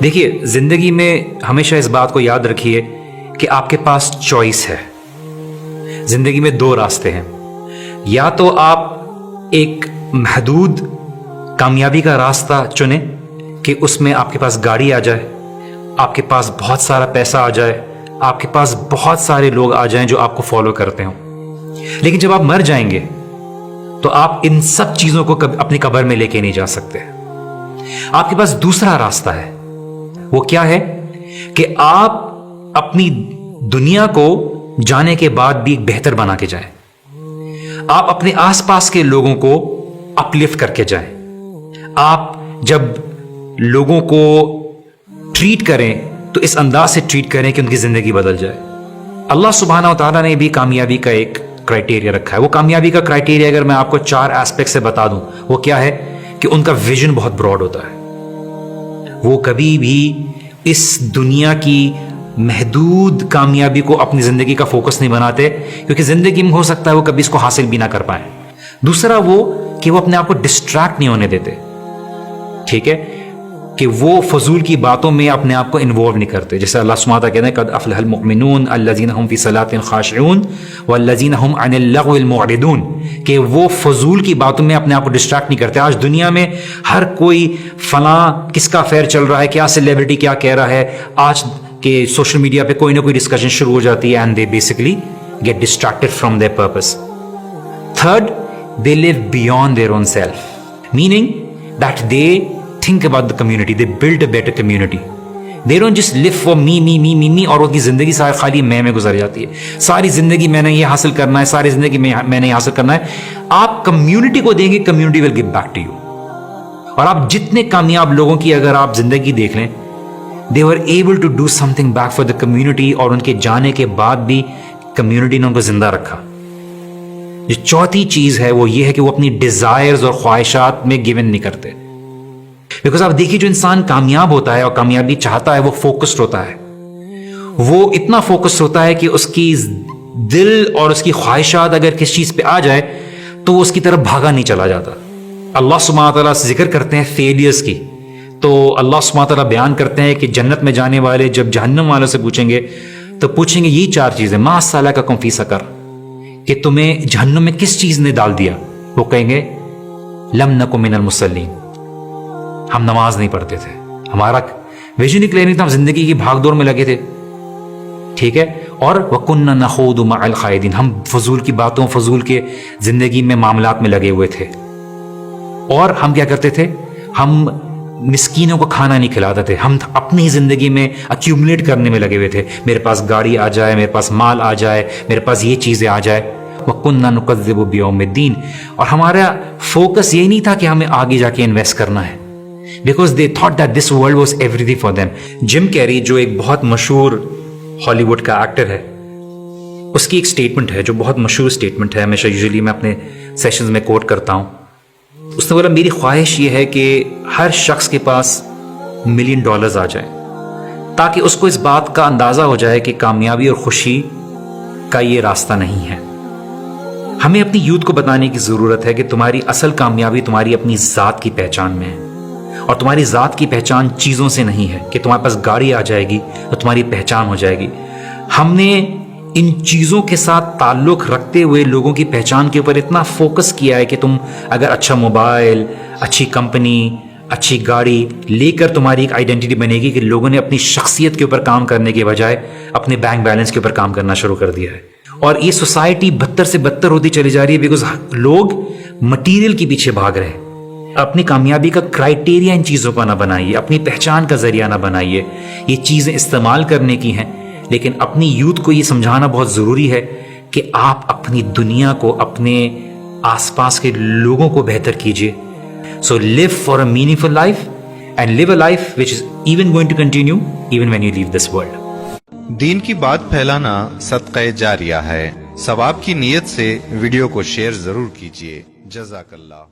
دیکھیے زندگی میں ہمیشہ اس بات کو یاد رکھیے کہ آپ کے پاس چوائس ہے. زندگی میں دو راستے ہیں. یا تو آپ ایک محدود کامیابی کا راستہ چنیں کہ اس میں آپ کے پاس گاڑی آ جائے, آپ کے پاس بہت سارا پیسہ آ جائے, آپ کے پاس بہت سارے لوگ آ جائیں جو آپ کو فالو کرتے ہوں. لیکن جب آپ مر جائیں گے تو آپ ان سب چیزوں کو اپنی قبر میں لے کے نہیں جا سکتے. آپ کے پاس دوسرا راستہ ہے. وہ کیا ہے کہ آپ اپنی دنیا کو جانے کے بعد بھی بہتر بنا کے جائیں. آپ اپنے آس پاس کے لوگوں کو اپلفٹ کر کے جائیں. آپ جب لوگوں کو ٹریٹ کریں تو اس انداز سے ٹریٹ کریں کہ ان کی زندگی بدل جائے. اللہ سبحانہ و تعالیٰ نے بھی کامیابی کا ایک کرائٹیریا رکھا ہے. وہ کامیابی کا کرائٹیریا اگر میں آپ کو 4 ایسپیکٹ سے بتا دوں, وہ کیا ہے کہ ان کا ویژن بہت براڈ ہوتا ہے. وہ کبھی بھی اس دنیا کی محدود کامیابی کو اپنی زندگی کا فوکس نہیں بناتے, کیونکہ زندگی میں ہو سکتا ہے وہ کبھی اس کو حاصل بھی نہ کر پائیں. دوسرا وہ کہ وہ اپنے آپ کو ڈسٹریکٹ نہیں ہونے دیتے. ٹھیک ہے, کہ وہ فضول کی باتوں میں اپنے آپ کو انوالو نہیں کرتے. جیسے اللہ سبحانہ وتعالیٰ کہتے ہیں قد افلح المؤمنون الذین هم فی صلاتہم خاشعون والذین هم عن اللغو معرضون, کہ وہ فضول کی باتوں میں اپنے آپ کو ڈسٹریکٹ نہیں کرتے. آج دنیا میں ہر کوئی فلاں کس کا افیئر چل رہا ہے, کیا سیلیبریٹی کیا کہہ رہا ہے, آج کے سوشل میڈیا پہ کوئی نہ کوئی ڈسکشن شروع ہو جاتی ہے, and they basically get distracted from their purpose. Third, they live beyond their own self, meaning that they think about the community, they build a better community. They don't just live for me, اور ان کی زندگی ساری خالی میں گزر جاتی ہے. ساری زندگی میں نے یہ حاصل کرنا ہے, ساری زندگی میں نے یہ حاصل کرنا ہے. آپ کمیونٹی کو دیں گے, community will give back to you. اور آپ جتنے کامیاب لوگوں کی اگر آپ زندگی دیکھ لیں, they were able to do something back for the community, اور ان کے جانے کے بعد بھی کمیونٹی نے ان کو زندہ رکھا. جو چوتھی چیز ہے وہ یہ ہے کہ وہ اپنی ڈیزائرز اور خواہشات میں گیون نہیں کرتے. بیکاز آپ دیکھیے جو انسان کامیاب ہوتا ہے اور کامیابی چاہتا ہے وہ فوکسڈ ہوتا ہے. وہ اتنا فوکسڈ ہوتا ہے کہ اس کی دل اور اس کی خواہشات اگر کس چیز پہ آ جائے تو وہ اس کی طرف بھاگا نہیں چلا جاتا. اللہ سبحانہ تعالیٰ سے ذکر کرتے ہیں فیلیئرز کی, تو اللہ سبحانہ تعالیٰ بیان کرتے ہیں کہ جنت میں جانے والے جب جہنم والوں سے پوچھیں گے تو پوچھیں گے یہی 4 چیزیں, ما سلککم فی سقر, کہ تمہیں جہنم میں کس چیز نے ڈال دیا. وہ کہیں گے لم نک من المصلین, ہم نماز نہیں پڑھتے تھے, ہمارا ویژن ہی کلیئر نہیں تھا, ہم زندگی کی بھاگ دوڑ میں لگے تھے. ٹھیک ہے, اور وَكُنَّا نَخُوضُ مَعَ الْخَائِضِينَ, ہم فضول کی باتوں, فضول کے زندگی میں معاملات میں لگے ہوئے تھے. اور ہم کیا کرتے تھے, ہم مسکینوں کو کھانا نہیں کھلاتے تھے, ہم اپنی زندگی میں ایکیومولیٹ کرنے میں لگے ہوئے تھے. میرے پاس گاڑی آ جائے, میرے پاس مال آ جائے, میرے پاس یہ چیزیں آ جائے. وَكُنَّا نُكَذِّبُ بِيَوْمِ الدِّينِ, اور ہمارا فوکس یہ نہیں تھا کہ ہمیں آگے جا کے انویسٹ کرنا ہے, because they thought that this world was everything for them. Gym carry جو ایک بہت مشہور ہالی ووڈ کا ایکٹر ہے, اس کی ایک سٹیٹمنٹ ہے جو بہت مشہور سٹیٹمنٹ ہے, ہمیشہ یوزلی میں اپنے سیشنز میں کوٹ کرتا ہوں. اس نے بولا میری خواہش یہ ہے کہ ہر شخص کے پاس $1 ملین آ جائیں تاکہ اس کو اس بات کا اندازہ ہو جائے کہ کامیابی اور خوشی کا یہ راستہ نہیں ہے. ہمیں اپنی یوتھ کو بتانے کی ضرورت ہے کہ تمہاری اصل کامیابی تمہاری اپنی ذات کی پہچان میں ہے, اور تمہاری ذات کی پہچان چیزوں سے نہیں ہے کہ تمہارے پاس گاڑی آ جائے گی تو تمہاری پہچان ہو جائے گی. ہم نے ان چیزوں کے ساتھ تعلق رکھتے ہوئے لوگوں کی پہچان کے اوپر اتنا فوکس کیا ہے کہ تم اگر اچھا موبائل, اچھی کمپنی, اچھی گاڑی لے کر تمہاری ایک آئیڈینٹی بنے گی, کہ لوگوں نے اپنی شخصیت کے اوپر کام کرنے کے بجائے اپنے بینک بیلنس کے اوپر کام کرنا شروع کر دیا ہے. اور یہ سوسائٹی بدتر سے بدتر ہوتی چلی جا رہی ہے بیکاز لوگ مٹیریل کے پیچھے بھاگ رہے ہیں. اپنی کامیابی کا کرائٹیریا ان چیزوں کا نہ بنائیے, اپنی پہچان کا ذریعہ نہ بنائیے. یہ چیزیں استعمال کرنے کی ہیں, لیکن اپنی یوتھ کو یہ سمجھانا بہت ضروری ہے کہ آپ اپنی دنیا کو, اپنے آس پاس کے لوگوں کو بہتر کیجیے. So live for a meaningful life and live a life which is even going to continue even when you leave this world. دین کی بات پھیلانا صدقہ جاریہ ہے. ثواب کی نیت سے ویڈیو کو شیئر ضرور کیجیے. جزاک اللہ.